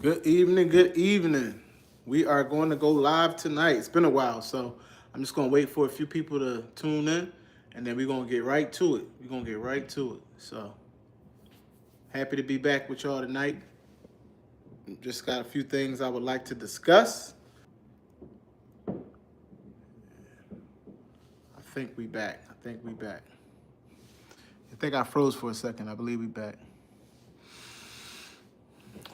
Good evening, good evening. We are going to go live tonight. It's been a while, so I'm just going to wait for a few people to tune in, and then we're going to get right to it. We're going to get right to it. So happy to be back with y'all tonight. Just got a few things I would like to discuss. I think we back. I think we back. I think I froze for a second. I believe we back.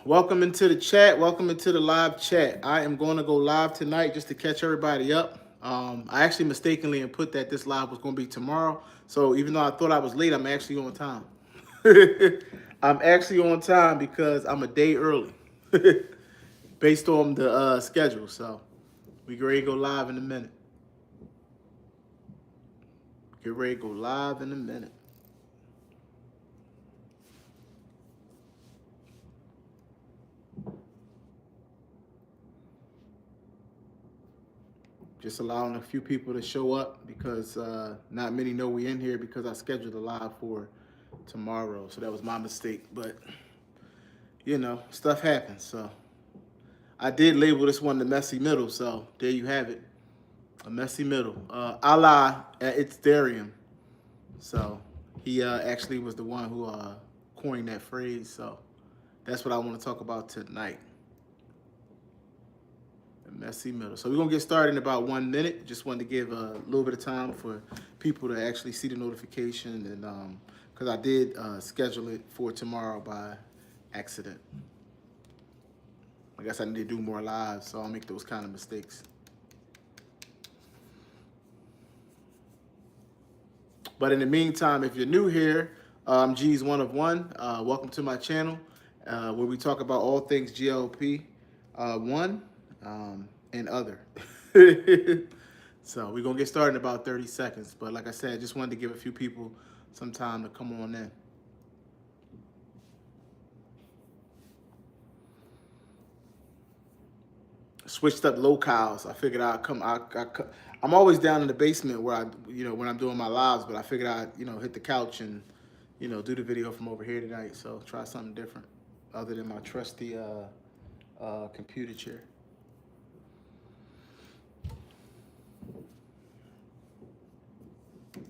Welcome into the chat. Welcome into the live chat. I am going to go live tonight just to catch everybody up. I actually mistakenly input that this live was going to be tomorrow. So even though I thought I was late, I'm actually on time. I'm actually on time because I'm a day early based on the schedule. So we get ready to go live in a minute. Get ready to go live in a minute. Just allowing a few people to show up because not many know we in here because I scheduled a live for tomorrow. So that was my mistake. But, you know, stuff happens. So I did label this one the messy middle. So there you have it. A messy middle. Allah it's Darium. So he actually was the one who coined that phrase. So that's what I want to talk about tonight. Messy middle. So we're gonna get started in about 1 minute. Just wanted to give a little bit of time for people to actually see the notification, and because I did schedule it for tomorrow by accident. I guess I need to do more lives, so I'll make those kind of mistakes. But in the meantime, if you're new here, I'm G's One of One. Welcome to my channel, where we talk about all things GLP one. And other. So we're going to get started in about 30 seconds. But like I said, I just wanted to give a few people some time to come on in. Switched up locales. I figured I'd come. I'm always down in the basement where when I'm doing my lives, but I figured I'd, hit the couch and, do the video from over here tonight. So try something different other than my trusty computer chair.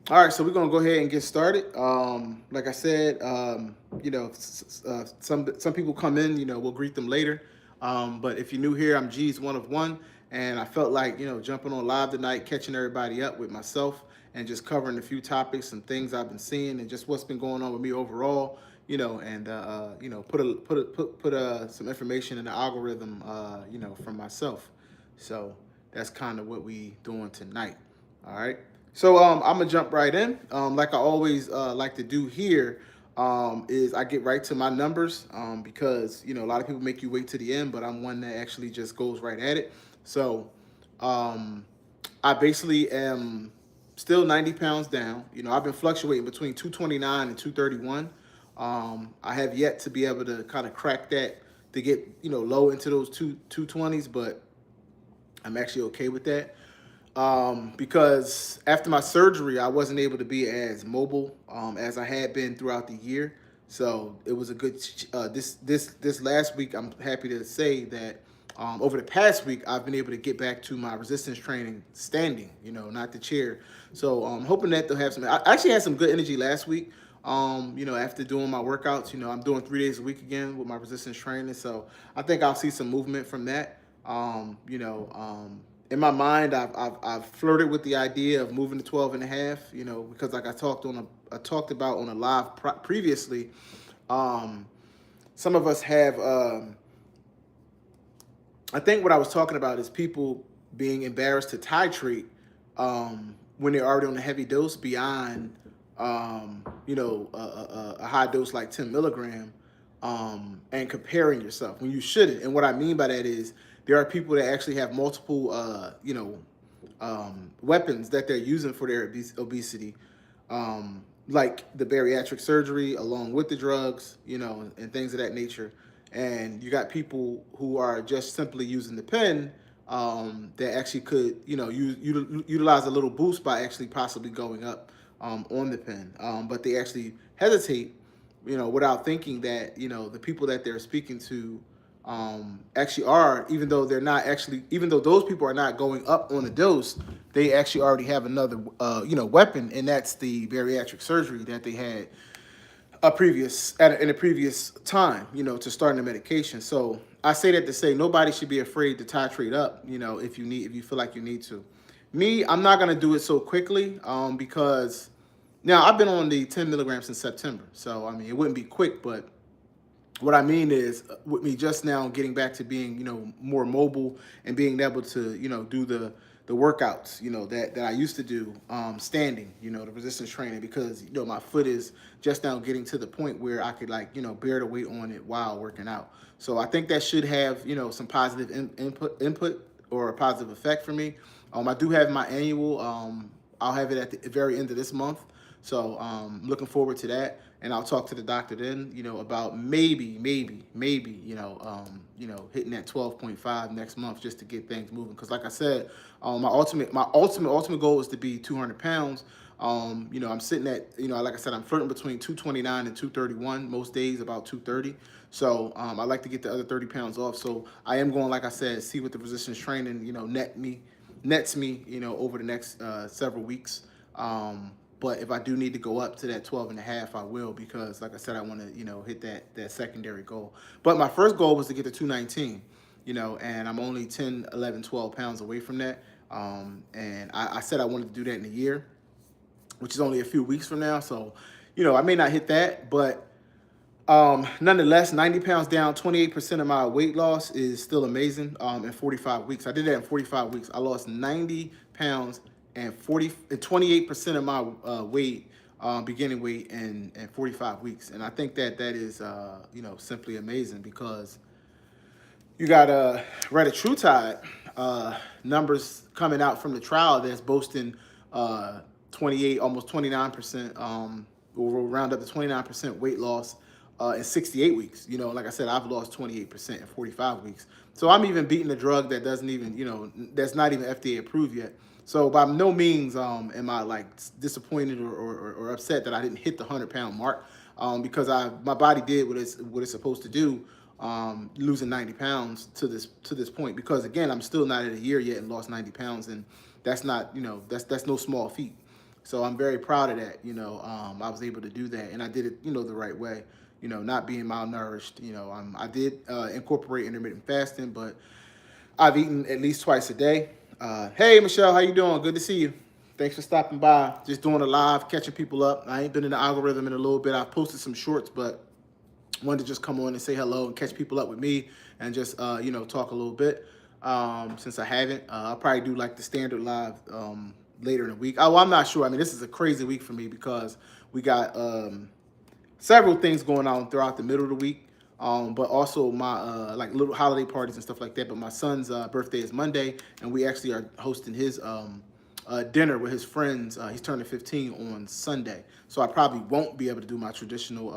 All right, so we're gonna go ahead and get started. Like I said, some people come in, we'll greet them later. But if you're new here, I'm G's One of One, and I felt like jumping on live tonight, catching everybody up with myself, and just covering a few topics and things I've been seeing, and just what's been going on with me overall. And put some information in the algorithm, from myself. So that's kind of what we doing tonight. All right. So I'm gonna jump right in. Like I always like to do here, is I get right to my numbers, because a lot of people make you wait to the end, but I'm one that actually just goes right at it. So I basically am still 90 pounds down. I've been fluctuating between 229 and 231. I have yet to be able to kind of crack that to get low into those 220s, but I'm actually okay with that. Because after my surgery, I wasn't able to be as mobile as I had been throughout the year. So it was a good this last week. I'm happy to say that over the past week, I've been able to get back to my resistance training standing, not the chair. So I'm hoping that they'll have some. I actually had some good energy last week. After doing my workouts, I'm doing 3 days a week again with my resistance training. So I think I'll see some movement from that. In my mind, I've flirted with the idea of moving to 12 and a half, because like I talked about on a live previously, some of us have, I think what I was talking about is people being embarrassed to titrate when they're already on a heavy dose beyond, a high dose like 10 milligram, and comparing yourself when you shouldn't. And what I mean by that is there are people that actually have multiple, weapons that they're using for their obesity, like the bariatric surgery along with the drugs, and things of that nature. And you got people who are just simply using the pen, that actually could, utilize a little boost by actually possibly going up on the pen. But they actually hesitate, without thinking that, the people that they're speaking to actually are, even though they're not actually, even though those people are not going up on the dose, they actually already have another, weapon, and that's the bariatric surgery that they had in a previous time, to starting the medication. So I say that to say nobody should be afraid to titrate up, if you feel like you need to. Me, I'm not gonna do it so quickly, because now I've been on the 10 milligrams since September. So I mean, it wouldn't be quick, but what I mean is, with me just now getting back to being, more mobile and being able to, do the workouts, that I used to do, standing, the resistance training, because, my foot is just now getting to the point where I could, like, bear the weight on it while working out. So I think that should have, some positive input or a positive effect for me. I do have my annual. I'll have it at the very end of this month. So looking forward to that, and I'll talk to the doctor then, about maybe, hitting that 12.5 next month, just to get things moving. Because like I said, my ultimate goal is to be 200 pounds. I'm sitting at, like I said, I'm flirting between 229 and 231 most days, about 230. So I like to get the other 30 pounds off. So I am going, like I said, see what the resistance training, nets me, over the next several weeks. But if I do need to go up to that 12 and a half, I will, because like I said, I want to, hit that secondary goal. But my first goal was to get to 219, and I'm only 10, 11, 12 pounds away from that. And I said I wanted to do that in a year, which is only a few weeks from now. So, I may not hit that, but nonetheless, 90 pounds down, 28% of my weight loss is still amazing. In 45 weeks, I did that in 45 weeks. I lost 90 pounds and 28% of my weight, beginning weight, in 45 weeks. And I think that is, simply amazing, because you got retatrutide numbers coming out from the trial that's boasting 28, almost 29%. We'll round up to 29% weight loss in 68 weeks. Like I said, I've lost 28% in 45 weeks. So I'm even beating a drug that doesn't even, that's not even FDA approved yet. So by no means am I, like, disappointed or upset that I didn't hit the 100-pound mark, because my body did what it's supposed to do, losing 90 pounds to this point. Because again, I'm still not at a year yet and lost 90 pounds, and that's not, that's no small feat. So I'm very proud of that. I was able to do that, and I did it, the right way. Not being malnourished. I did incorporate intermittent fasting, but I've eaten at least twice a day. Hey, Michelle, how you doing? Good to see you. Thanks for stopping by. Just doing a live, catching people up. I ain't been in the algorithm in a little bit. I've posted some shorts, but wanted to just come on and say hello and catch people up with me, and just, talk a little bit. Since I haven't, I'll probably do, like, the standard live later in the week. Oh, well, I'm not sure. I mean, this is a crazy week for me, because we got several things going on throughout the middle of the week. But also my like little holiday parties and stuff like that. But my son's birthday is Monday, and we actually are hosting his dinner with his friends. He's turning 15 on Sunday, so I probably won't be able to do my traditional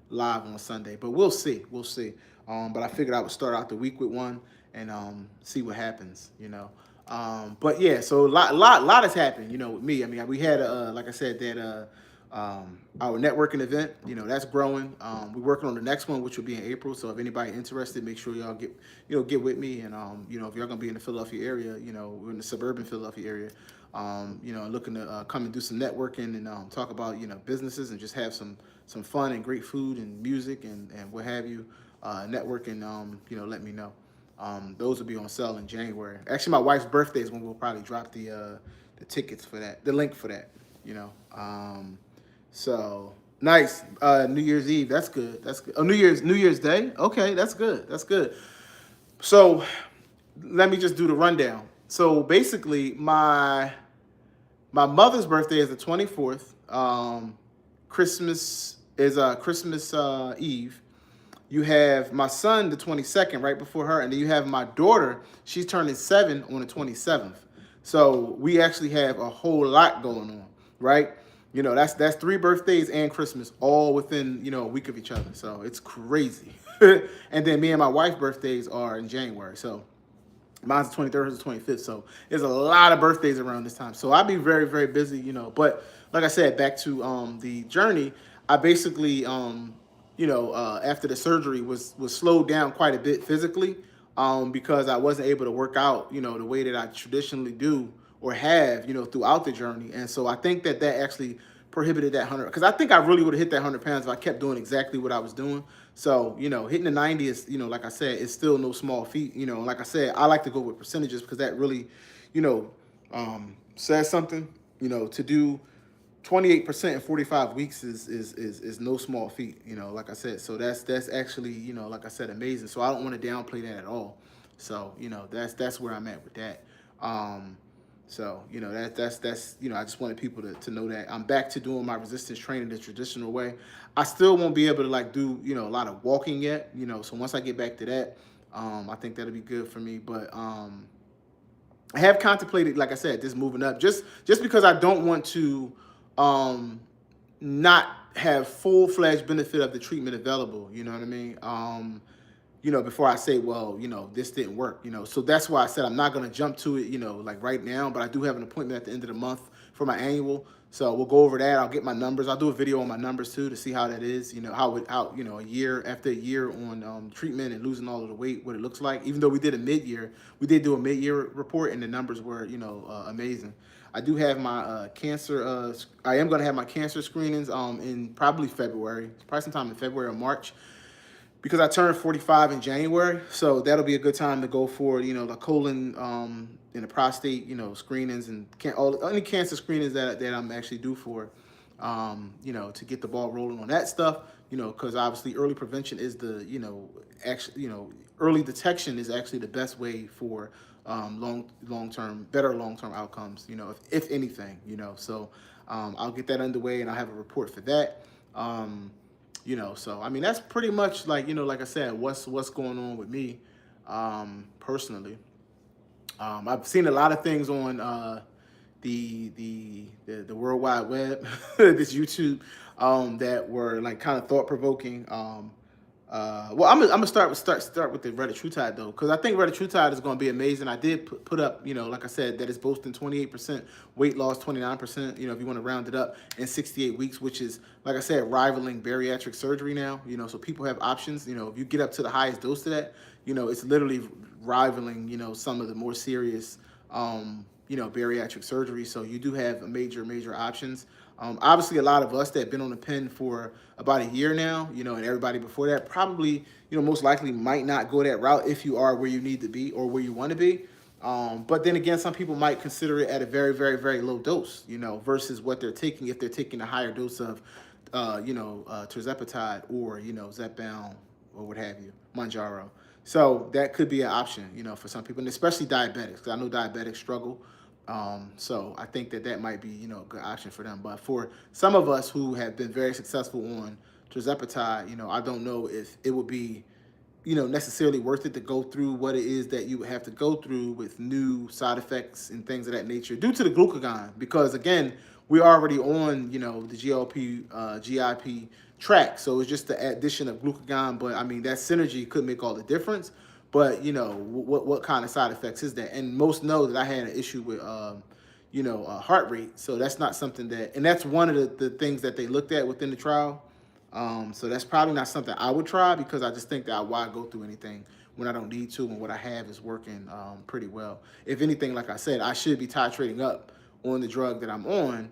live on Sunday. But we'll see. We'll see. But I figured I would start out the week with one, and see what happens. But yeah, so a lot has happened. With me. I mean, we had like I said, that our networking event, that's growing. We're working on the next one, which will be in April. So if anybody interested, make sure y'all get with me. And if y'all gonna be in the Philadelphia area, we're in the suburban Philadelphia area, looking to come and do some networking, and talk about businesses, and just have some fun and great food and music and what have you. Networking, let me know. Those will be on sale in January. Actually, my wife's birthday is when we'll probably drop the tickets for that, the link for that. So nice. New Year's Eve. That's good. That's good. Oh, New Year's Day. Okay, that's good. That's good. So let me just do the rundown. So basically, my mother's birthday is the 24th. Christmas is Christmas Eve. You have my son the 22nd, right before her, and then you have my daughter. She's turning 7 on the 27th. So we actually have a whole lot going on, right? That's 3 birthdays and Christmas all within, a week of each other. So it's crazy. And then me and my wife's birthdays are in January. So mine's the 23rd, hers the 25th. So there's a lot of birthdays around this time. So I'll be very, very busy, But like I said, back to the journey, I basically after the surgery was slowed down quite a bit physically, because I wasn't able to work out, the way that I traditionally do or have, throughout the journey. And so I think that that actually prohibited that 100, because I think I really would have hit that 100 pounds if I kept doing exactly what I was doing. So, hitting the 90 is, like I said, it's still no small feat. Like I said, I like to go with percentages because that really, you know, says something, to do 28% in 45 weeks is no small feat, like I said. So that's actually, like I said, amazing. So I don't want to downplay that at all. So, that's where I'm at with that. Um, so, that's I just wanted people to know that I'm back to doing my resistance training the traditional way. I still won't be able to like do, a lot of walking yet, so once I get back to that, I think that'll be good for me. But I have contemplated, like I said, this moving up just because I don't want to um, not have full-fledged benefit of the treatment available. You know what I mean? Before I say, well, this didn't work. So that's why I said I'm not going to jump to it, like right now. But I do have an appointment at the end of the month for my annual. So we'll go over that. I'll get my numbers. I'll do a video on my numbers too to see how that is. How a year after a year on treatment and losing all of the weight, what it looks like. Even though we did we did do a mid-year report, and the numbers were amazing. I do have my cancer. I am going to have my cancer screenings in probably February, probably sometime in February or March, because I turned 45 in January. So that'll be a good time to go for, the colon and the prostate, screenings and any cancer screenings that I'm actually due for, to get the ball rolling on that stuff, because obviously early prevention is the, early detection is actually the best way for better long term outcomes, if anything, So I'll get that underway and I'll have a report for that. So I mean that's pretty much like like I said, what's going on with me, personally. I've seen a lot of things on the World Wide Web, this YouTube, that were like kind of thought provoking. Well, I'm gonna start with the retatrutide though, because I think retatrutide is gonna be amazing. I did put up, like I said, that it's boasting 28% weight loss, 29%. If you want to round it up, in 68 weeks, which is, like I said, rivaling bariatric surgery now. So people have options. If you get up to the highest dose of that, it's literally rivaling, some of the more serious, bariatric surgery. So you do have major options. Obviously, a lot of us that have been on the pen for about a year now, and everybody before that probably, most likely might not go that route if you are where you need to be or where you want to be. But then again, some people might consider it at a very, very, very low dose, versus what they're taking if they're taking a higher dose of, tirzepatide or, zepbound or what have you, Manjaro. So that could be an option, for some people, and especially diabetics, because I know diabetics struggle. So I think that might be, a good option for them. But for some of us who have been very successful on tirzepatide, I don't know if it would be, necessarily worth it to go through what it is that you would have to go through with new side effects and things of that nature due to the glucagon. Because again, we're already on, the GLP, GIP track. So it's just the addition of glucagon. But I mean, that synergy could make all the difference. But what kind of side effects is that? And most know that I had an issue with heart rate. So that's not something that, and that's one of the things that they looked at within the trial. So that's probably not something I would try, because I just think that why go through anything when I don't need to, and what I have is working pretty well. If anything, like I said, I should be titrating up on the drug that I'm on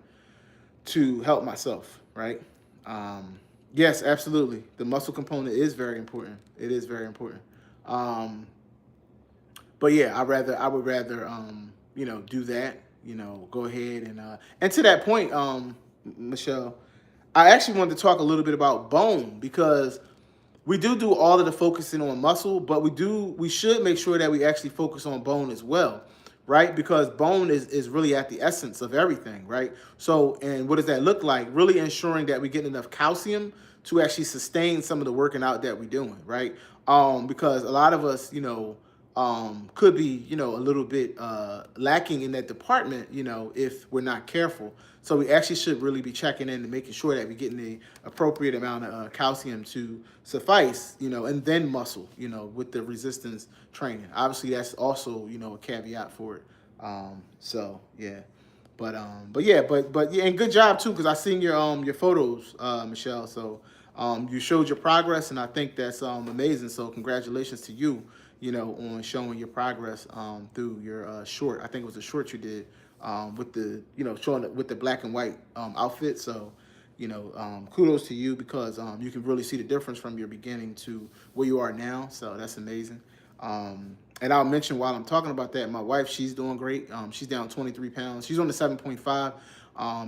to help myself, right? Yes, absolutely. The muscle component is very important. It is very important. But yeah, I would rather, do that, go ahead and to that point, Michelle, I actually wanted to talk a little bit about bone, because we do all of the focusing on muscle, but we should make sure that we actually focus on bone as well, right? Because bone is really at the essence of everything, right? So, and what does that look like? Really ensuring that we get enough calcium to actually sustain some of the working out that we're doing, right? Because a lot of us, could be, a little bit lacking in that department, if we're not careful. So we actually should really be checking in and making sure that we're getting the appropriate amount of calcium to suffice, and then muscle, with the resistance training. Obviously, that's also, a caveat for it. So yeah, but yeah, and good job too, because I seen your photos, Michelle. So You showed your progress, and I think that's amazing. So congratulations to you, on showing your progress through your short. I think it was a short you did with the, showing it with the black and white outfit. So, kudos to you because you can really see the difference from your beginning to where you are now. So that's amazing. And I'll mention while I'm talking about that, my wife, she's doing great. She's down 23 pounds. She's on the 7.5,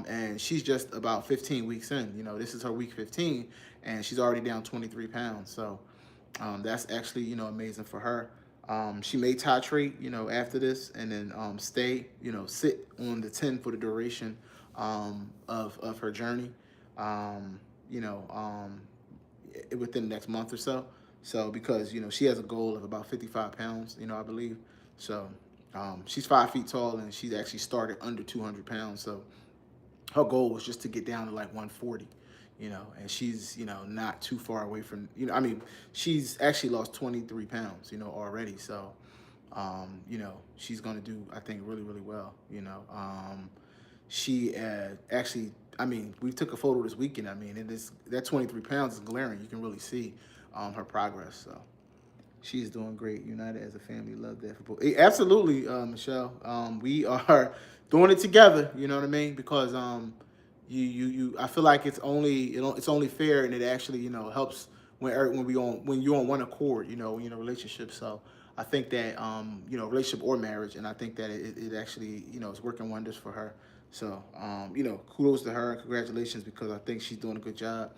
and she's just about 15 weeks in. This is her week 15, and she's already down 23 pounds. So that's actually, amazing for her. She may titrate, after this, and then stay, sit on the 10 for the duration of her journey, you know, within the next month or so. So because, she has a goal of about 55 pounds, I believe. So she's 5 feet tall, and she's actually started under 200 pounds. So her goal was just to get down to like 140. And she's, not too far away from, she's actually lost 23 pounds, already. So, she's going to do, I think, really, really well, she actually, we took a photo this weekend. It is, that 23 pounds is glaring. You can really see her progress. So she's doing great. United as a family, love that. Absolutely, Michelle. We are doing it together, you know what I mean? Because, I feel like it's only fair, and it actually helps when you're on one accord, when you're in a relationship. So I think that relationship or marriage, and I think that it actually is working wonders for her. So kudos to her and congratulations, because I think she's doing a good job,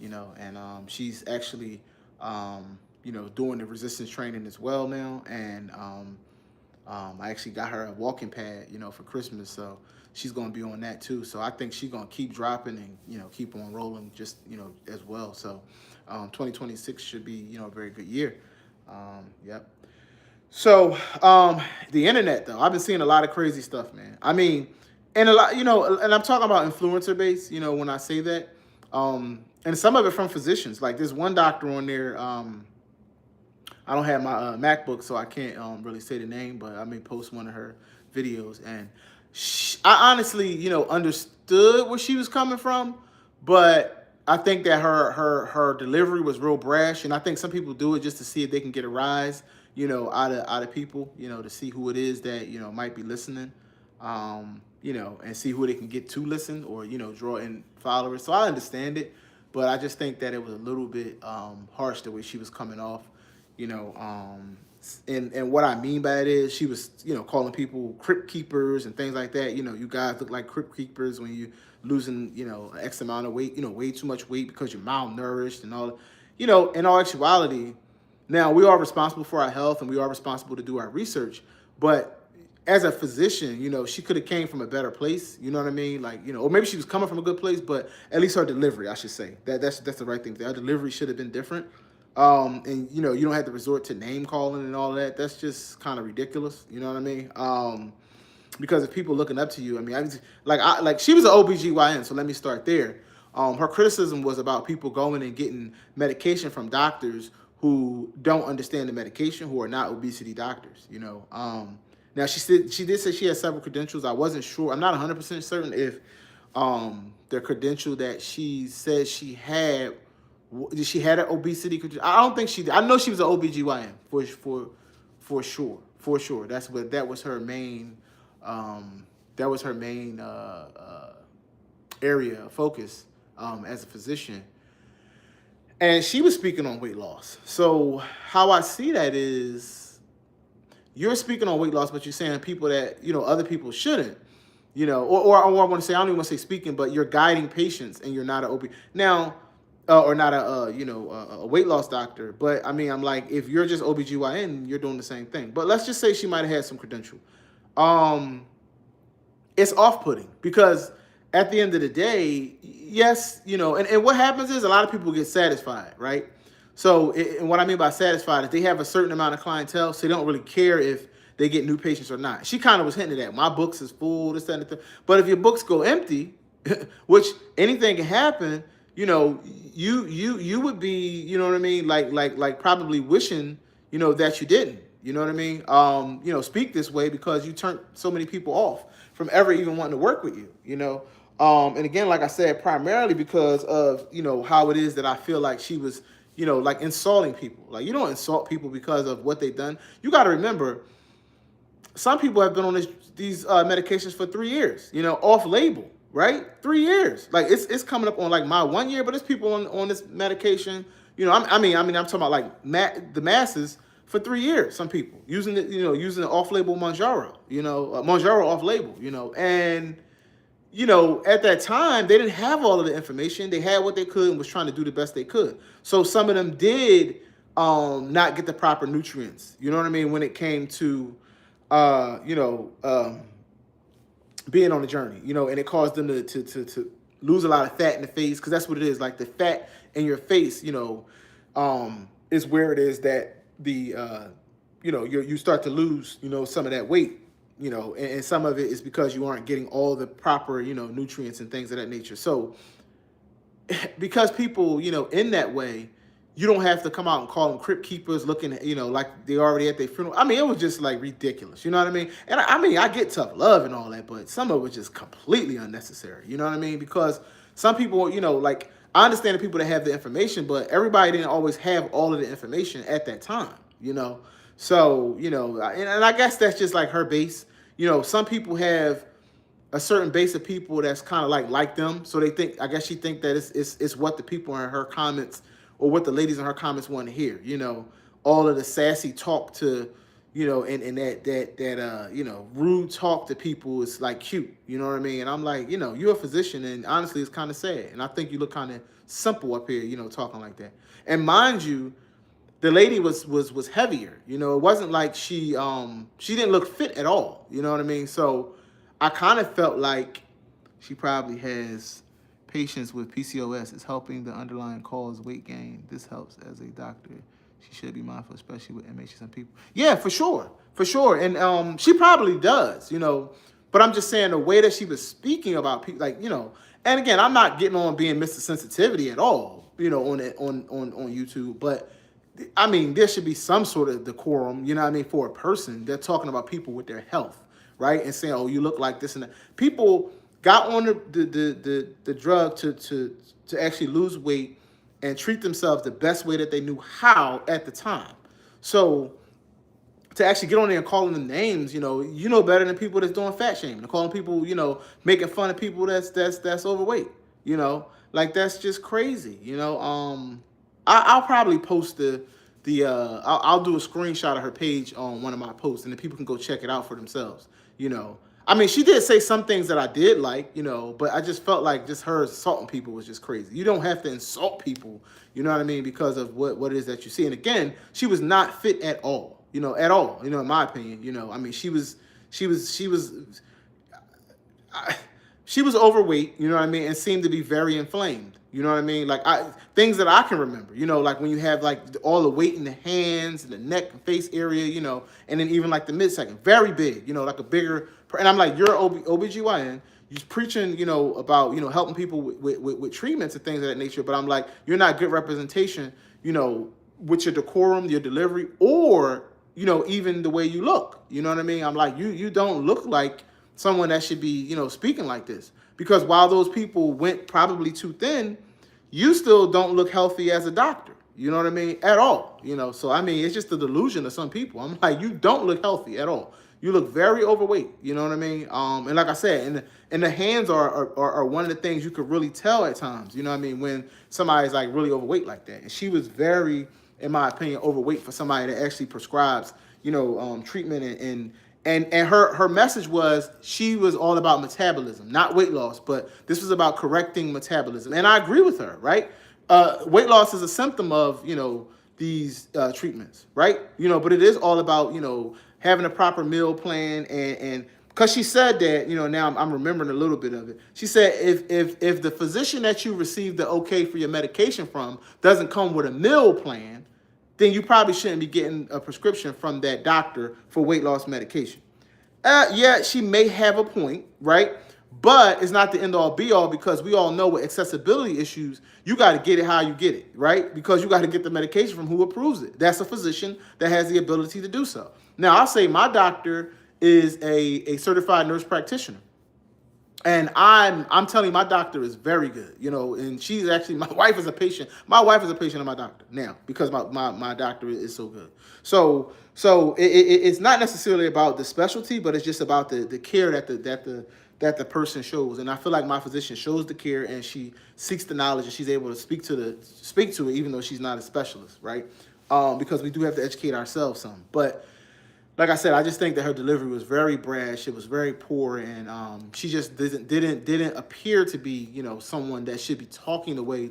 and she's actually doing the resistance training as well now, and I actually got her a walking pad, for Christmas. So she's going to be on that too. So I think she's going to keep dropping and, keep on rolling just, as well. So 2026 should be, a very good year. Yep. So the internet, though, I've been seeing a lot of crazy stuff, man. And a lot, and I'm talking about influencer base, when I say that. And some of it from physicians. Like there's one doctor on there, I don't have my MacBook, so I can't really say the name, but I may post one of her videos. And I honestly, understood where she was coming from, but I think that her delivery was real brash. And I think some people do it just to see if they can get a rise, out of people, to see who it is that, might be listening, and see who they can get to listen or, draw in followers. So I understand it, but I just think that it was a little bit harsh the way she was coming off. And what I mean by it is she was, calling people crypt keepers and things like that. You guys look like crypt keepers when you losing, X amount of weight, way too much weight because you're malnourished and all. In all actuality, now we are responsible for our health and we are responsible to do our research. But as a physician, she could have came from a better place. You know what I mean? Like, or maybe she was coming from a good place, but at least her delivery, I should say, that's the right thing. Her delivery should have been different. And you don't have to resort to name calling and all that. That's just kind of ridiculous. You know what I mean? Because if people looking up to you, she was an OBGYN, so let me start there. Her criticism was about people going and getting medication from doctors who don't understand the medication, who are not obesity doctors. Now she did say she has several credentials. I wasn't sure. I'm not 100% certain if the credential that she said she had. Did she had an obesity? I don't think she did. I know she was an OBGYN for sure. That was her main area of focus as a physician. And she was speaking on weight loss. So how I see that is you're speaking on weight loss, but you're saying people that, other people shouldn't, or I want to say, I don't even want to say speaking, but you're guiding patients and you're not an OB. Now, or not a weight loss doctor. But I'm like, if you're just OBGYN, you're doing the same thing. But let's just say she might have had some credential. It's off-putting because at the end of the day, yes, and what happens is a lot of people get satisfied, right? So, and what I mean by satisfied is they have a certain amount of clientele, so they don't really care if they get new patients or not. She kind of was hinting at my books is full, this, that, and the thing. But if your books go empty, which anything can happen, you would be, what I mean, like probably wishing, that you didn't, what I mean, speak this way because you turned so many people off from ever even wanting to work with you, And again, like I said, primarily because of, how it is that I feel like she was, like insulting people. Like, you don't insult people because of what they've done. You got to remember, some people have been on these medications for 3 years, off label, right? 3 years. Like, it's coming up on like my 1 year, but there's people on this medication. I'm talking about like the masses for 3 years. Some people using it, using the off label Mounjaro, Mounjaro off label, and at that time, they didn't have all of the information. They had what they could and was trying to do the best they could. So some of them did not get the proper nutrients. You know what I mean? When it came to, being on the journey, and it caused them to lose a lot of fat in the face, because that's what it is. Like, the fat in your face, is where it is that you start to lose, some of that weight. And some of it is because you aren't getting all the proper, nutrients and things of that nature. So because people, in that way, you don't have to come out and call them crypt keepers looking, like they already at their funeral. I mean, it was just like ridiculous. You know what I mean? And I get tough love and all that, but some of it was just completely unnecessary. You know what I mean? Because some people, like, I understand the people that have the information, but everybody didn't always have all of the information at that time, So, and I guess that's just like her base. Some people have a certain base of people that's kind of like them. So they think, I guess she think that it's what the people in her comments, or what the ladies in her comments want to hear. All of the sassy talk to, and that rude talk to people is like cute. You know what I mean? And I'm like, you're a physician, and honestly, it's kind of sad. And I think you look kind of simple up here, talking like that. And mind you, the lady was heavier. It wasn't like she didn't look fit at all. You know what I mean? So I kind of felt like she probably has patients with PCOS. It's helping the underlying cause weight gain. This helps as a doctor. She should be mindful, especially with MH and people. Yeah, for sure. And she probably does, But I'm just saying, the way that she was speaking about people, like, and again, I'm not getting on being Mr. Sensitivity at all, on YouTube, but I mean, there should be some sort of decorum, for a person. They're talking about people with their health, right? And saying, oh, you look like this and that. People got on the drug to actually lose weight and treat themselves the best way that they knew how at the time. So to actually get on there and calling them names, better than people that's doing fat shaming, and calling people, making fun of people that's overweight, like, that's just crazy, I'll probably post I'll do a screenshot of her page on one of my posts, and then people can go check it out for themselves. I mean, she did say some things that I did like, but I just felt like just her insulting people was just crazy. You don't have to insult people, you know what I mean, because of what it is that you see. And again, she was not fit at all, at all, in my opinion. I mean, she was overweight, you know what I mean, and seemed to be very inflamed. You know what I mean? Like, things that I can remember, like when you have like all the weight in the hands and the neck and face area, and then even like the midsection, very big, like a bigger, and I'm like, you're OBGYN, you're preaching, about, helping people with treatments and things of that nature. But I'm like, you're not good representation, with your decorum, your delivery, or, even the way you look. You know what I mean? I'm like, you don't look like someone that should be, speaking like this. Because while those people went probably too thin, you still don't look healthy as a doctor. You know what I mean? At all. So I mean, it's just a delusion of some people. I'm like, you don't look healthy at all. You look very overweight. You know what I mean? And like I said, and the hands are one of the things you could really tell at times. You know what I mean? When somebody's like really overweight like that. And she was very, in my opinion, overweight for somebody that actually prescribes, treatment and her message was, she was all about metabolism, not weight loss, but this was about correcting metabolism. And I agree with her, right? Weight loss is a symptom of, these treatments, right? But it is all about, having a proper meal plan and because she said that, now I'm remembering a little bit of it. She said, if the physician that you received the okay for your medication from doesn't come with a meal plan, then you probably shouldn't be getting a prescription from that doctor for weight loss medication. Yeah, she may have a point, right? But it's not the end all be all, because we all know with accessibility issues, you got to get it how you get it, right? Because you got to get the medication from who approves it. That's a physician that has the ability to do so. Now, I'll say my doctor is a certified nurse practitioner. And I'm telling you, my doctor is very good, you know, and she's actually, my wife is a patient. My wife is a patient of my doctor now because my doctor is so good. It's not necessarily about the specialty, but it's just about the care that the person shows. And I feel like my physician shows the care and she seeks the knowledge and she's able to speak to it, even though she's not a specialist, right? Because we do have to educate ourselves some. But like I said, I just think that her delivery was very brash. It was very poor, and she just didn't appear to be, you know, someone that should be talking the way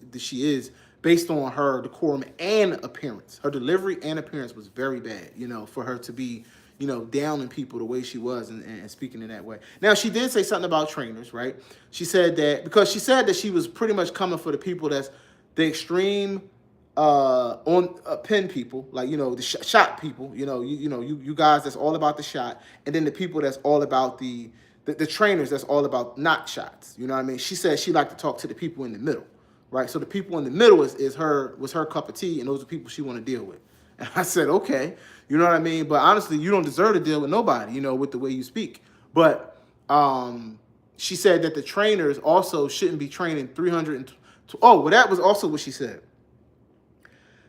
that she is based on her decorum and appearance. Her delivery and appearance was very bad, you know, for her to be, you know, downing people the way she was and speaking in that way. Now, she did say something about trainers, right? She said that because she said that she was pretty much coming for the people that's the extreme on pin people, like, you know, the shot people, you guys that's all about the shot, and then the people that's all about the trainers that's all about not shots. You know what I mean? She said she liked to talk to the people in the middle, right? So the people in the middle was her cup of tea, and those are people she want to deal with. And I said, okay, you know what I mean? But honestly, you don't deserve to deal with nobody, you know, with the way you speak. But she said that the trainers also shouldn't be training 300. Oh, well, that was also what she said.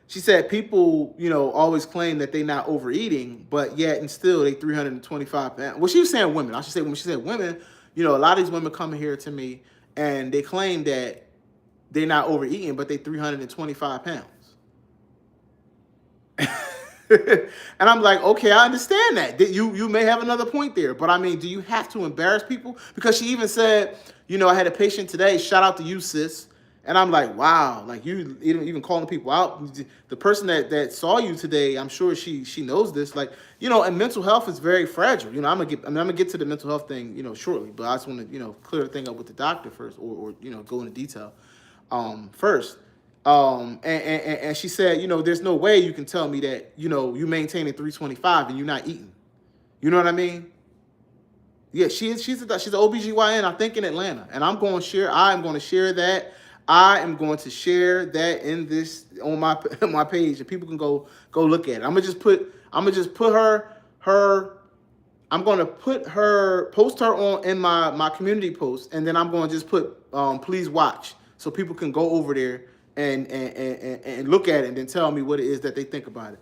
She said people, you know, always claim that they're not overeating, but yet and still they 325 pounds. Well, she was saying women. I should say when she said women, you know, a lot of these women come here to me and they claim that they're not overeating, but they 325 pounds. And I'm like, okay, I understand that. You may have another point there, but I mean, do you have to embarrass people? Because she even said, you know, I had a patient today, shout out to you, sis. And I'm like, wow, like you even calling people out. The person that saw you today, I'm sure she knows this. Like, you know, and mental health is very fragile. You know, I'm gonna get to the mental health thing, you know, shortly. But I just want to, you know, clear the thing up with the doctor first, or you know, go into detail first. And she said, you know, there's no way you can tell me that, you know, you maintaining 325 and you're not eating. You know what I mean? Yeah, she's an OBGYN, I think, in Atlanta, and I'm going to share that. I am going to share that in this on my page, and people can go look at it. I'm gonna just put post her on in my community post, and then I'm going to just put please watch, so people can go over there and look at it and then tell me what it is that they think about it.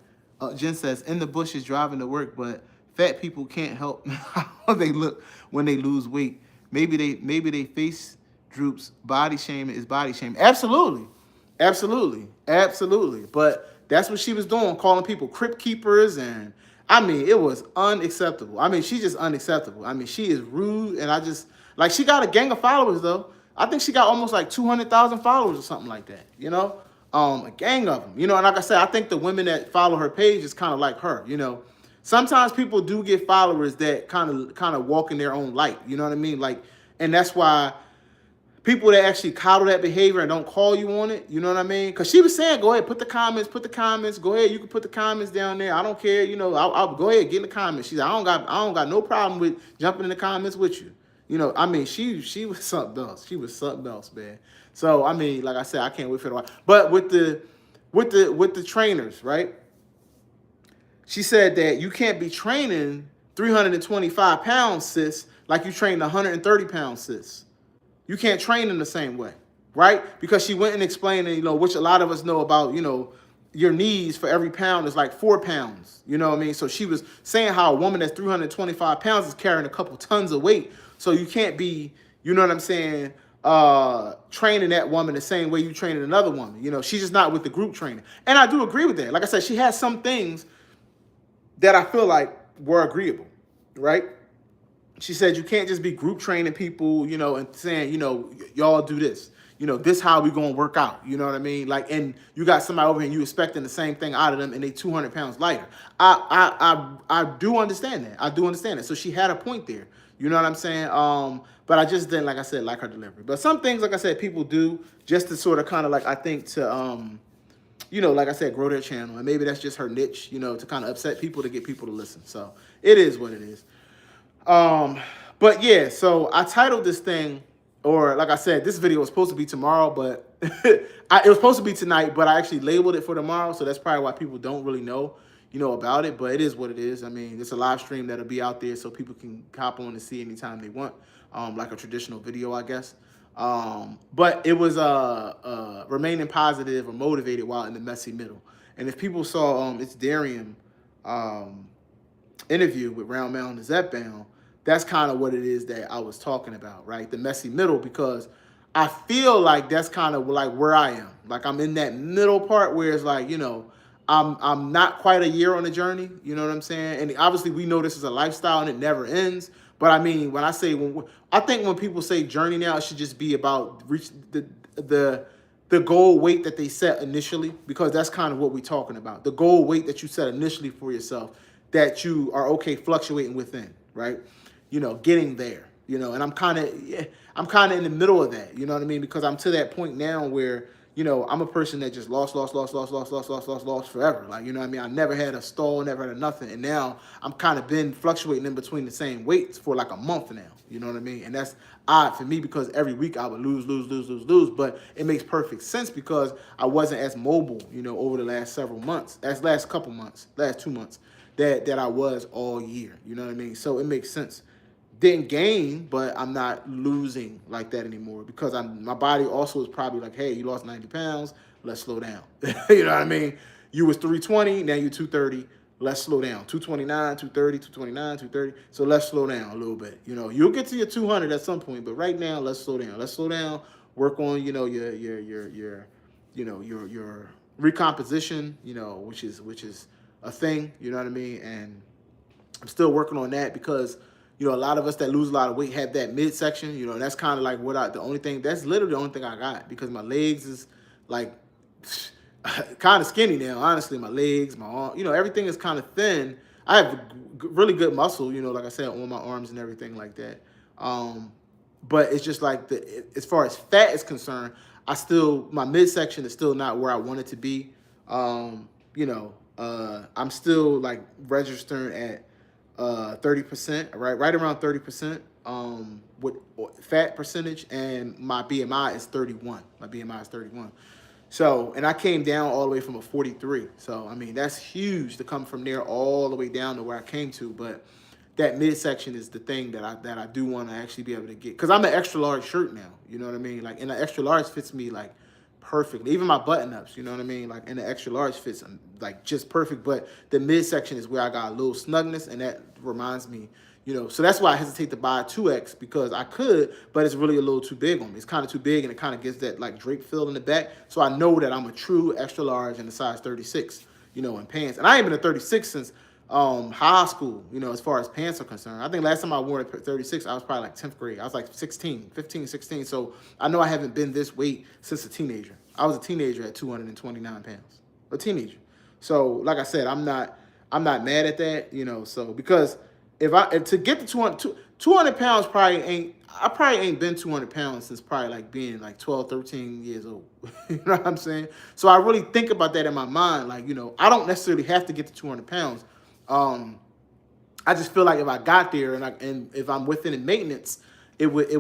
Jen says, in the bushes driving to work, but fat people can't help how they look when they lose weight. Maybe they face droops. Body shaming is body shaming. Absolutely. But that's what she was doing, calling people crypt keepers, and I mean, it was unacceptable. I mean, she's just unacceptable. I mean, she is rude, and I just, like, she got a gang of followers, though. I think she got almost like 200,000 followers or something like that, you know? A gang of them, you know? And like I said, I think the women that follow her page is kind of like her, you know? Sometimes people do get followers that kind of walk in their own light, you know what I mean? Like, and that's why people that actually coddle that behavior and don't call you on it, you know what I mean? Because she was saying, go ahead, put the comments, go ahead, you can put the comments down there. I don't care, you know, I'll go ahead, get in the comments. She said, I don't got no problem with jumping in the comments with you. You know, I mean, she was something else. She was something else, man. So, I mean, like I said, I can't wait for it. But with the trainers, right? She said that you can't be training 325 pounds, sis, like you trained 130 pounds, sis. You can't train in the same way, right? Because she went and explained, you know, which a lot of us know about, you know, your needs for every pound is like 4 pounds. You know what I mean? So she was saying how a woman that's 325 pounds is carrying a couple tons of weight. So you can't be, you know what I'm saying, training that woman the same way you training another woman. You know, she's just not with the group training. And I do agree with that. Like I said, she has some things that I feel like were agreeable, right? She said you can't just be group training people, you know, and saying, you know, y'all do this. You know, this how we gonna work out. You know what I mean? Like, and you got somebody over here and you expecting the same thing out of them, and they 200 pounds lighter. I do understand that. I do understand that. So she had a point there. You know what I'm saying? But I just didn't, like I said, like her delivery. But some things, like I said, people do just to sort of kind of like, I think to, you know, like I said, grow their channel. And maybe that's just her niche, you know, to kind of upset people to get people to listen. So it is what it is. But yeah, so I titled this thing, or like I said, this video was supposed to be tomorrow, but it was supposed to be tonight, but I actually labeled it for tomorrow. So that's probably why people don't really know, about it, but it is what it is. I mean, it's a live stream that'll be out there so people can hop on and see anytime they want, like a traditional video, I guess. But it was remaining positive or motivated while in the messy middle. And if people saw it's Darian interview with Round Mound and Zepbound, that's kind of what it is that I was talking about, right? The messy middle, because I feel like that's kind of like where I am. Like I'm in that middle part where it's like, I'm not quite a year on the journey. You know what I'm saying? And obviously we know this is a lifestyle and it never ends. But I mean, when I say I think when people say journey now, it should just be about reach the goal weight that they set initially, because that's kind of what we're talking about. The goal weight that you set initially for yourself that you are okay fluctuating within, right? Getting there, and I'm kind of in the middle of that, you know what I mean? Because I'm to that point now where, I'm a person that just lost forever. Like, you know what I mean? I never had a stall, never had a nothing. And now I'm kind of been fluctuating in between the same weights for like a month now. You know what I mean? And that's odd for me because every week I would lose. But it makes perfect sense because I wasn't as mobile, over the last several months, last 2 months, that I was all year. You know what I mean? So it makes sense. Didn't gain, but I'm not losing like that anymore because my body also is probably like, hey, you lost 90 pounds, let's slow down. You know what I mean? You was 320, now you 230, let's slow down. 229, 230, 229, 230. So let's slow down a little bit. You'll get to your 200 at some point, but right now let's slow down. Let's slow down. Work on, your recomposition, which is a thing. You know what I mean? And I'm still working on that because a lot of us that lose a lot of weight have that midsection, and that's kind of like that's literally the only thing I got because my legs is like kind of skinny now, honestly. My legs, my arm, everything is kind of thin. I have really good muscle, like I said, on my arms and everything like that. But it's just like as far as fat is concerned, my midsection is still not where I want it to be. I'm still like registering at 30%, right around 30%, with fat percentage, and my BMI is 31. My BMI is 31. So, and I came down all the way from a 43. So, I mean, that's huge to come from there all the way down to where I came to. But that midsection is the thing that I do want to actually be able to get, because I'm an extra large shirt now. You know what I mean? Like, and the extra large fits me like perfectly. Even my button ups, you know what I mean? Like, and the extra large fits like just perfect. But the midsection is where I got a little snugness, and that reminds me, so that's why I hesitate to buy a 2X, because I could, but it's really a little too big on me. It's kind of too big, and it kind of gives that like drape feel in the back. So I know that I'm a true extra large in the size 36, in pants. And I ain't been a 36 since high school, as far as pants are concerned. I think last time I wore a 36, I was probably like 10th grade. I was like 15, 16. So I know I haven't been this weight since a teenager. I was a teenager at 229 pounds, a teenager. So like I said, I'm not mad at that, so because if to get to 200 pounds I probably ain't been 200 pounds since probably like being like 12, 13 years old. You know what I'm saying? So I really think about that in my mind. Like, I don't necessarily have to get to 200 pounds. I just feel like if I got there and if I'm within the maintenance, it would,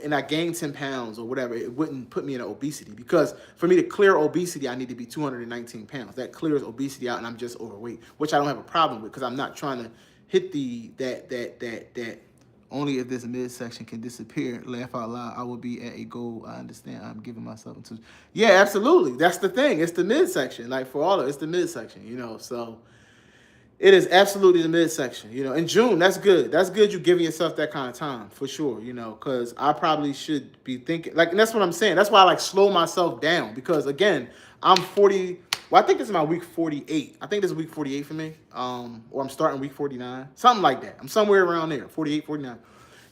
and I gained 10 pounds or whatever, it wouldn't put me in obesity, because for me to clear obesity, I need to be 219 pounds. That clears obesity out, and I'm just overweight, which I don't have a problem with, because I'm not trying to hit that only if this midsection can disappear, laugh out loud, I will be at a goal. I understand I'm giving myself into. Yeah, absolutely. That's the thing. It's the midsection. Like for all of it, it's the midsection, so it is absolutely the midsection, In June, that's good. That's good you giving yourself that kind of time, for sure, because I probably should be thinking, like, and that's what I'm saying. That's why I, like, slow myself down, because, again, I'm 40, well, I think this is my week 48. I think this is week 48 for me, or I'm starting week 49, something like that. I'm somewhere around there, 48, 49.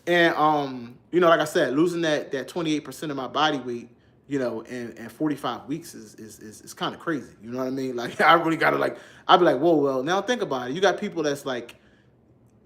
And, like I said, losing that 28% of my body weight, and 45 weeks is kind of crazy. You know what I mean? Like, I really got to, like, I'd be like, whoa, well, now think about it. You got people that's, like,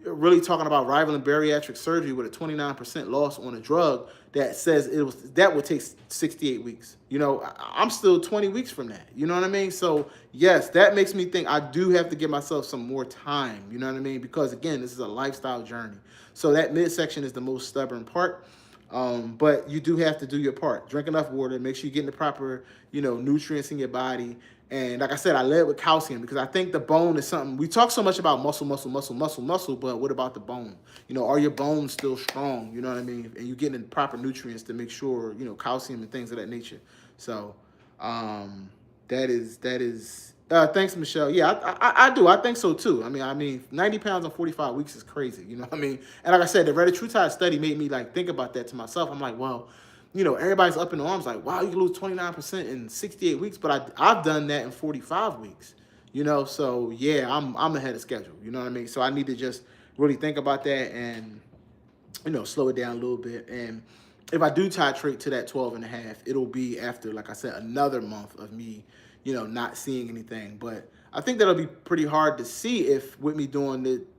really talking about rivaling bariatric surgery with a 29% loss on a drug that says that would take 68 weeks. I'm still 20 weeks from that. You know what I mean? So, yes, that makes me think I do have to give myself some more time. You know what I mean? Because, again, this is a lifestyle journey. So that midsection is the most stubborn part. But you do have to do your part. Drink enough water. Make sure you're getting the proper, nutrients in your body. And like I said, I led with calcium because I think the bone is something we talk so much about muscle, muscle, muscle, muscle, muscle. But what about the bone? Are your bones still strong? You know what I mean? And you're getting the proper nutrients to make sure, calcium and things of that nature. So, that is. Thanks, Michelle. Yeah, I do. I think so too. I mean, 90 pounds in 45 weeks is crazy. You know what I mean? And like I said, the retatrutide study made me like think about that to myself. I'm like, well, everybody's up in arms like, wow, you can lose 29% in 68 weeks, but I've done that in 45 weeks. So yeah, I'm ahead of schedule. You know what I mean? So I need to just really think about that and slow it down a little bit. And if I do titrate to that 12 and a half, it'll be after, like I said, another month of me, not seeing anything. But I think that'll be pretty hard to see if with me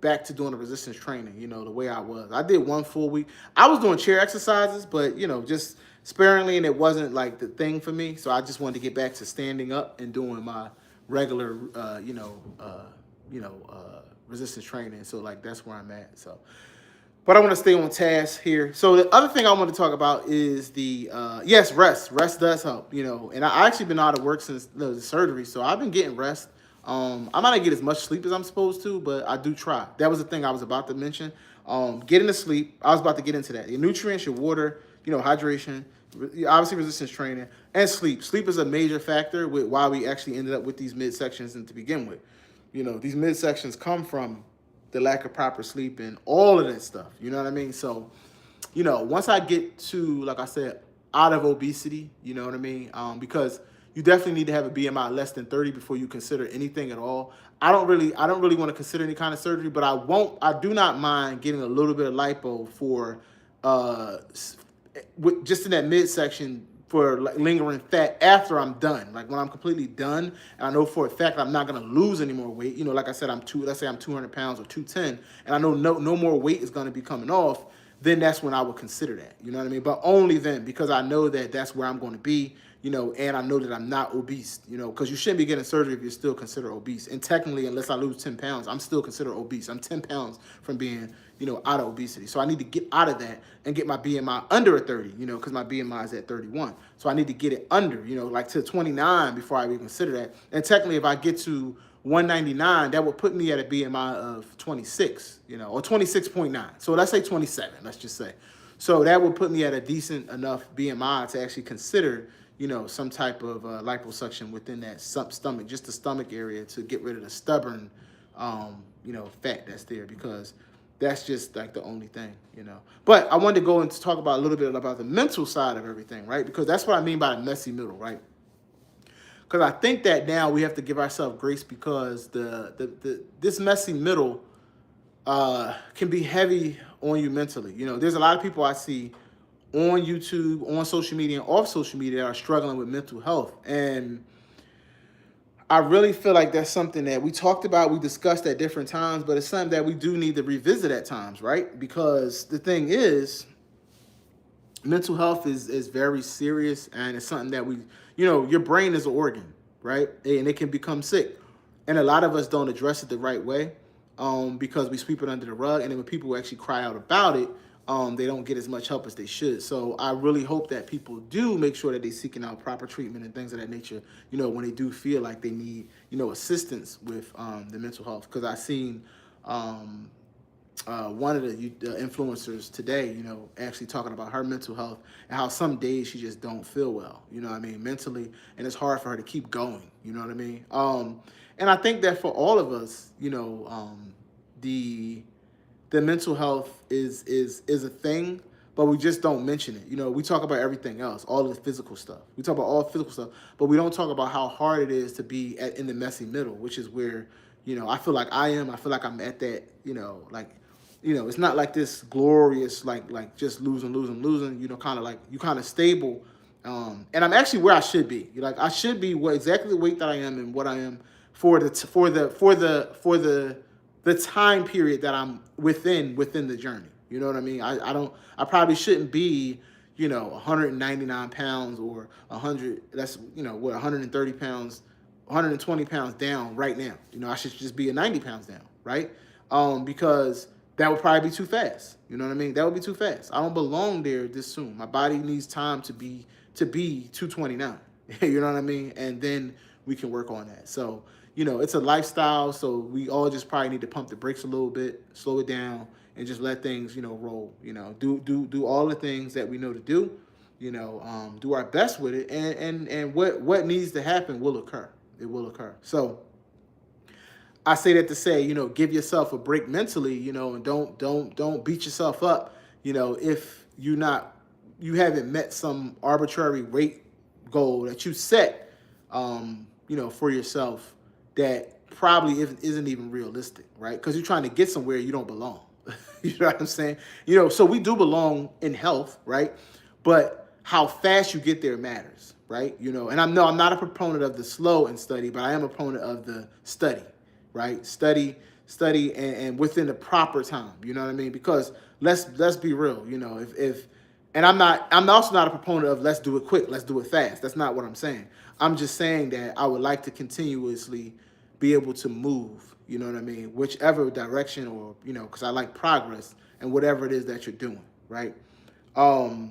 back to doing the resistance training, the way I was. I did one full week. I was doing chair exercises, but, just sparingly, and it wasn't like the thing for me. So I just wanted to get back to standing up and doing my regular, resistance training. So like, that's where I'm at. So, but I want to stay on task here. So the other thing I want to talk about is the yes, rest. Rest does help, And I actually been out of work since the surgery, so I've been getting rest. I might not get as much sleep as I'm supposed to, but I do try. That was the thing I was about to mention. Getting to sleep. I was about to get into that. Your nutrients, your water, hydration, obviously resistance training, and sleep. Sleep is a major factor with why we actually ended up with these midsections and to begin with. These midsections come from the lack of proper sleep and all of that stuff. You know what I mean? So, once I get to, like I said, out of obesity, you know what I mean? Because you definitely need to have a BMI less than 30 before you consider anything at all. I don't really want to consider any kind of surgery, but I do not mind getting a little bit of lipo for, just in that midsection for like lingering fat after I'm done. Like when I'm completely done, and I know for a fact I'm not gonna lose any more weight. Like I said, let's say I'm 200 pounds or 210, and I know no more weight is gonna be coming off. Then that's when I would consider that. You know what I mean? But only then, because I know that that's where I'm going to be. And I know that I'm not obese. Because you shouldn't be getting surgery if you're still considered obese. And technically, unless I lose 10 pounds, I'm still considered obese. I'm 10 pounds from being, out of obesity. So I need to get out of that and get my BMI under a 30, because my BMI is at 31. So I need to get it under, like to 29 before I even consider that. And technically, if I get to 199, that would put me at a BMI of 26, or 26.9. So let's say 27, let's just say. So that would put me at a decent enough BMI to actually consider, some type of liposuction within that stomach, just the stomach area, to get rid of the stubborn, fat that's there, because that's just like the only thing, But I wanted to go and talk about a little bit about the mental side of everything, right? Because that's what I mean by the messy middle, right? Because I think that now we have to give ourselves grace, because this messy middle can be heavy on you mentally. There's a lot of people I see on YouTube, on social media, and off social media that are struggling with mental health. And I really feel like that's something that we talked about, we discussed at different times, but it's something that we do need to revisit at times, right? Because the thing is, mental health is very serious, and it's something that your brain is an organ, right? And it can become sick. And a lot of us don't address it the right way, because we sweep it under the rug. And then when people actually cry out about it, they don't get as much help as they should. So I really hope that people do make sure that they're seeking out proper treatment and things of that nature, when they do feel like they need, assistance with the mental health. Because I've seen one of the influencers today, actually talking about her mental health and how some days she just don't feel well, mentally, and it's hard for her to keep going, you know what I mean? And I think that for all of us, the mental health is a thing, but we just don't mention it. We talk about everything else, all of the physical stuff. We talk about all physical stuff, but we don't talk about how hard it is to be in the messy middle, which is where, I feel like I am. I feel like I'm at that, it's not like this glorious, like just losing, kind of like you kind of stable. And I'm actually where I should be. Like I should be exactly the weight that I am and what I am for the time period that I'm within the journey. You know what I mean? I probably shouldn't be, 199 pounds or 100, that's, 130 pounds, 120 pounds down right now. I should just be 90 pounds down, right? Because that would probably be too fast. You know what I mean? That would be too fast. I don't belong there this soon. My body needs time to be 229. You know what I mean? And then we can work on that. So, it's a lifestyle. So we all just probably need to pump the brakes a little bit, slow it down, and just let things, roll. Do all the things that we know to do. Do our best with it, and what needs to happen will occur. It will occur. So I say that to say, give yourself a break mentally, and don't beat yourself up, if you haven't met some arbitrary weight goal that you set, for yourself that probably isn't even realistic, right? Because you're trying to get somewhere you don't belong. You know what I'm saying? So we do belong in health, right? But how fast you get there matters, right? And I'm not a proponent of the slow and study, but I am a proponent of the study. Right? Study, and within the proper time. You know what I mean? Because let's be real. And I'm also not a proponent of let's do it quick, let's do it fast. That's not what I'm saying. I'm just saying that I would like to continuously be able to move. You know what I mean? Whichever direction, or because I like progress and whatever it is that you're doing. Right? I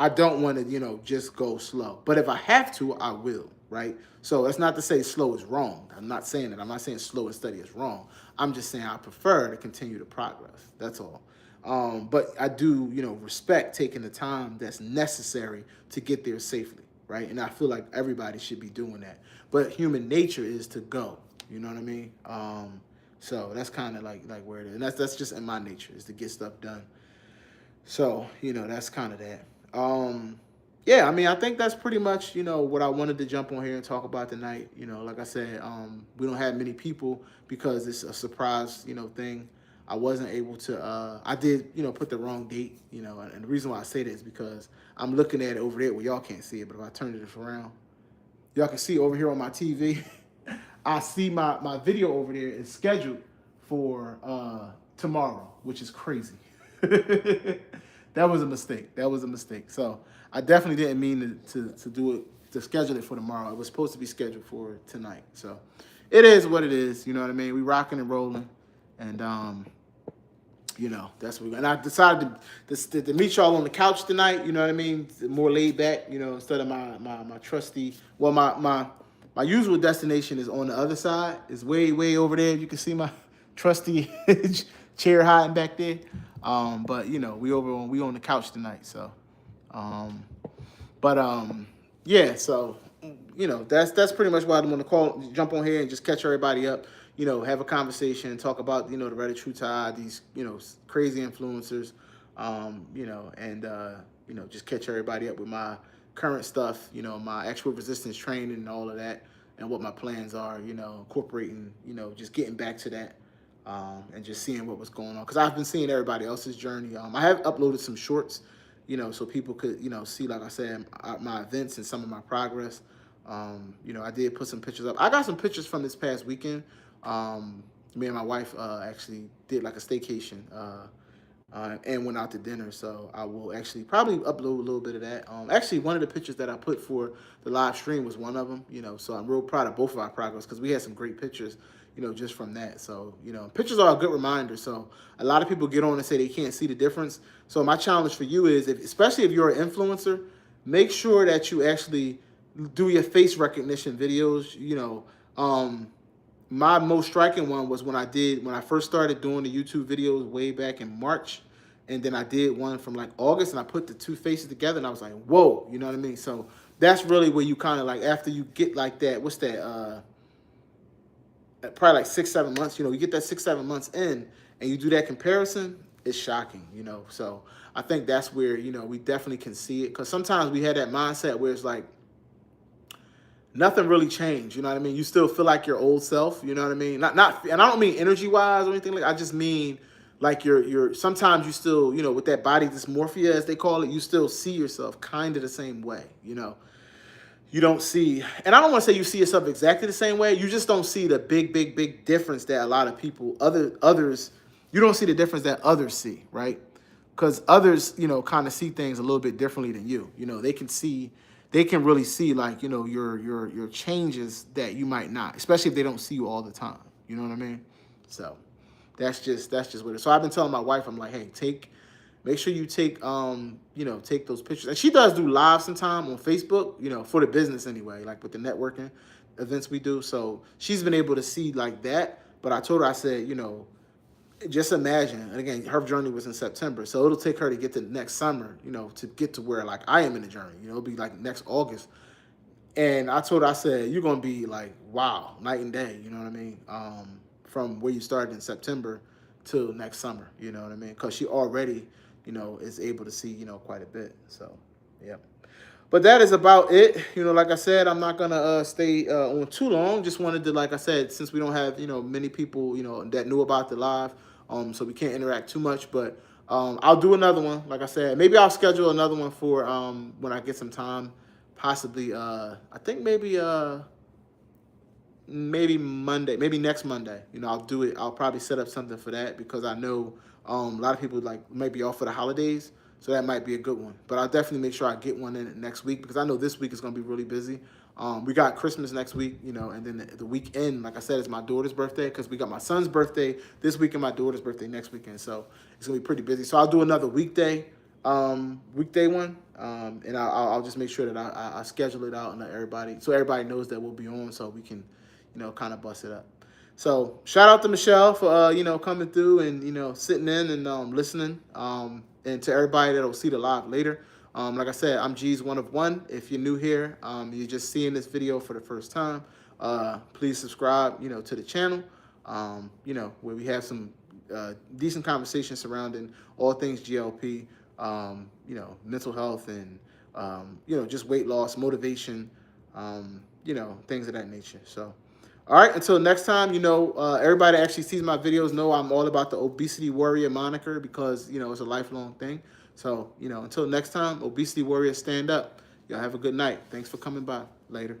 don't want to, just go slow. But if I have to, I will, right? So that's not to say slow is wrong. I'm not saying that. I'm not saying slow and steady is wrong. I'm just saying I prefer to continue the progress. That's all. But I do, respect taking the time that's necessary to get there safely, right? And I feel like everybody should be doing that. But human nature is to go. You know what I mean? So that's kind of like where it is. And that's just in my nature, is to get stuff done. So, that's kind of that. Yeah, I mean, I think that's pretty much, what I wanted to jump on here and talk about tonight. Like I said, we don't have many people because it's a surprise, thing. I wasn't able to, I did, put the wrong date, and the reason why I say that is because I'm looking at it over there. Well, y'all can't see it, but if I turn it around, y'all can see over here on my TV. I see my video over there is scheduled for tomorrow, which is crazy. That was a mistake. So I definitely didn't mean to do it, to schedule it for tomorrow. It was supposed to be scheduled for tonight. So it is what it is. You know what I mean? We rocking and rolling. And, that's what and I decided to meet y'all on the couch tonight. You know what I mean? More laid back, instead of my trusty, well, my usual destination is on the other side. It's way, way over there. You can see my trusty chair hiding back there. But we on the couch tonight. So, yeah. So, that's pretty much why I'm going to jump on here and just catch everybody up. Have a conversation, talk about the retatrutide, these crazy influencers, and just catch everybody up with my current stuff. My actual resistance training and all of that, and what my plans are. Incorporating, just getting back to that. And just seeing what was going on. Because I've been seeing everybody else's journey. I have uploaded some shorts, so people could, see, like I said, my events and some of my progress. I did put some pictures up. I got some pictures from this past weekend. Me and my wife actually did like a staycation and went out to dinner. So I will actually probably upload a little bit of that. Actually, one of the pictures that I put for the live stream was one of them. So I'm real proud of both of our progress because we had some great pictures. Just from that. So, pictures are a good reminder. So a lot of people get on and say they can't see the difference. So my challenge for you is, especially if you're an influencer, make sure that you actually do your face recognition videos. My most striking one was when I first started doing the YouTube videos way back in March. And then I did one from like August, and I put the two faces together, and I was like, whoa, you know what I mean? So that's really where you kind of like, after you get like that, what's that, probably like 6-7 months, you get that 6-7 months in and you do that comparison, it's shocking, so I think that's where we definitely can see it, because sometimes we had that mindset where it's like nothing really changed, you know what I mean? You still feel like your old self, you know what I mean? Not and I don't mean energy wise or anything like, I just mean like you're sometimes you still, with that body dysmorphia as they call it, you still see yourself kind of the same way, You don't see, and I don't want to say you see yourself exactly the same way. You just don't see the big difference that a lot of people, others, you don't see the difference that others see, right? Because others, kind of see things a little bit differently than you. They can really see like, your changes that you might not, especially if they don't see you all the time. You know what I mean? So that's just what it is. So I've been telling my wife, I'm like, hey, make sure you take take those pictures. And she does do live sometime on Facebook, for the business anyway, like with the networking events we do. So she's been able to see like that. But I told her, I said, just imagine, and again, her journey was in September, so it'll take her to get to next summer, to get to where like I am in the journey. It'll be like next August. And I told her, I said, you're gonna be like, wow, night and day, you know what I mean? From where you started in September till next summer, you know what I mean? Because she already, is able to see, quite a bit. So, yeah. But that is about it. Like I said, I'm not gonna stay on too long. Just wanted to, like I said, since we don't have many people that knew about the live, so we can't interact too much. But I'll do another one. Like I said, maybe I'll schedule another one for when I get some time. Possibly, I think maybe Monday, maybe next Monday. I'll do it. I'll probably set up something for that because I know a lot of people like might be off for the holidays, so that might be a good one. But I'll definitely make sure I get one in next week because I know this week is going to be really busy. We got Christmas next week, and then the weekend, like I said, is my daughter's birthday because we got my son's birthday this week and my daughter's birthday next weekend. So it's going to be pretty busy. So I'll do another weekday one, and I'll just make sure that I schedule it out and let everybody, so everybody knows that we'll be on, so we can, kind of bust it up. So shout out to Michelle for coming through and sitting in and listening. And to everybody that'll see the live later. Like I said, I'm G's One of One. If you're new here, you're just seeing this video for the first time, please subscribe, to the channel. Where we have some decent conversations surrounding all things GLP, mental health and just weight loss, motivation, things of that nature. So. All right, until next time, everybody that actually sees my videos know I'm all about the obesity warrior moniker because, it's a lifelong thing. So, until next time, obesity warriors stand up. Y'all have a good night. Thanks for coming by. Later.